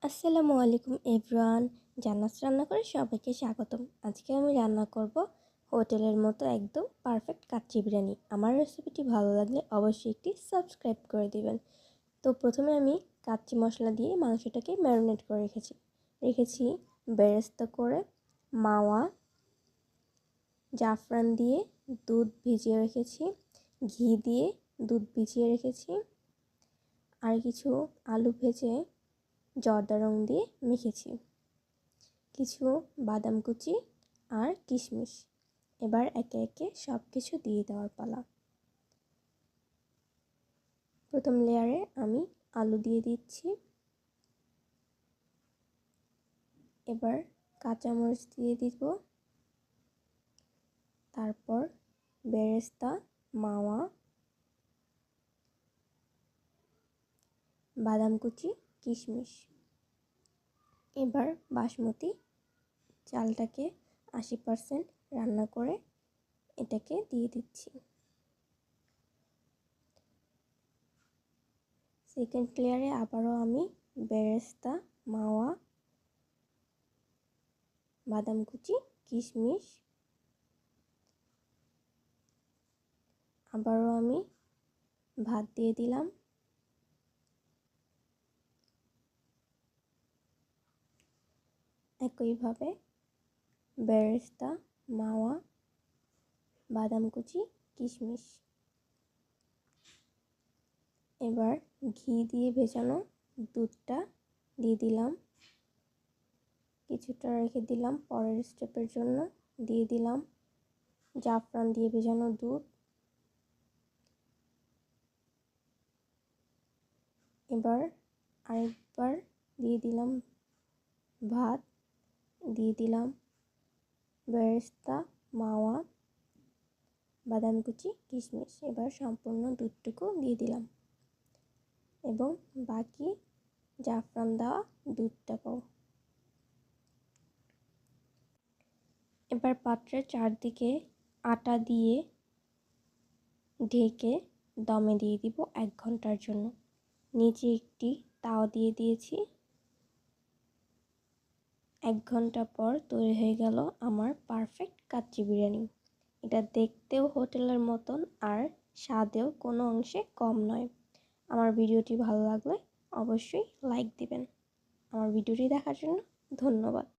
আসসালামু আলাইকুম এভরিওয়ান। জান্নাত রান্না করে সবাইকে স্বাগতম। আজকে আমি রান্না করব হোটেলের মতো একদম পারফেক্ট কাচ্চি বিরিয়ানি। আমার রেসিপিটি ভালো লাগলে অবশ্যই একটি সাবস্ক্রাইব করে দিবেন। তো প্রথমে আমি কাচ্চি মশলা দিয়ে মাংসটাকে ম্যারিনেট করে রেখেছি বেরেস্তা করে, মাওয়া, জাফরান দিয়ে দুধ ভিজিয়ে রেখেছি, ঘি দিয়ে দুধ ভিজিয়ে রেখেছি, আর কিছু আলু ভেজে জর্দা রং দিয়ে মেখেছি, কিছু বাদাম কুচি আর কিশমিশ। এবার একে একে সব কিছু দিয়ে দেওয়ার পালা। প্রথম লেয়ারে আমি আলু দিয়ে দিচ্ছি, এবার কাঁচামরিচ দিয়ে দিব, তারপর বেরেস্তা, মাওয়া, বাদাম কুচি, কিশমিশ। এবার বাসমতি চালটাকে 80% রান্না করে এটাকে দিয়ে দিচ্ছি। সেকেন্ড লেয়ারে আবারও আমি বেরেস্তা, মাওয়া, বাদাম কুচি, কিশমিশ, আবারও আমি ভাত দিয়ে দিলাম, একইভাবে বেরেস্তা, মাওয়া, বাদাম কুচি, কিশমিশ। এবার ঘি দিয়ে ভেজানো দুধটা দিয়ে দিলাম, কিছুটা রেখে দিলাম পরের স্টেপের জন্য। দিয়ে দিলাম জাফরান দিয়ে ভেজানো দুধ। এবার আরেকবার দিয়ে দিলাম ভাত, দিয়ে দিলাম বেরেস্তা, মাওয়া, বাদাম কুচি, কিশমিশ। এবার সম্পূর্ণ দুধটুকু দিয়ে দিলাম এবং বাকি জাফরান দেওয়া দুধটাকেও। এবার পাত্রের চারদিকে আটা দিয়ে ঢেকে দমে দিয়ে দিব 1 ঘন্টার জন্য। নিচে একটি তাওয়া দিয়ে দিয়েছি। 1 ঘন্টা পর তৈরি হয়ে গেল আমার পারফেক্ট কাচ্চি বিরিয়ানি। এটা দেখতেও হোটেলের মতন আর স্বাদেও কোনো অংশে কম নয়। আমার ভিডিওটি ভালো লাগলে অবশ্যই লাইক দিবেন। আমার ভিডিওটি দেখার জন্য ধন্যবাদ।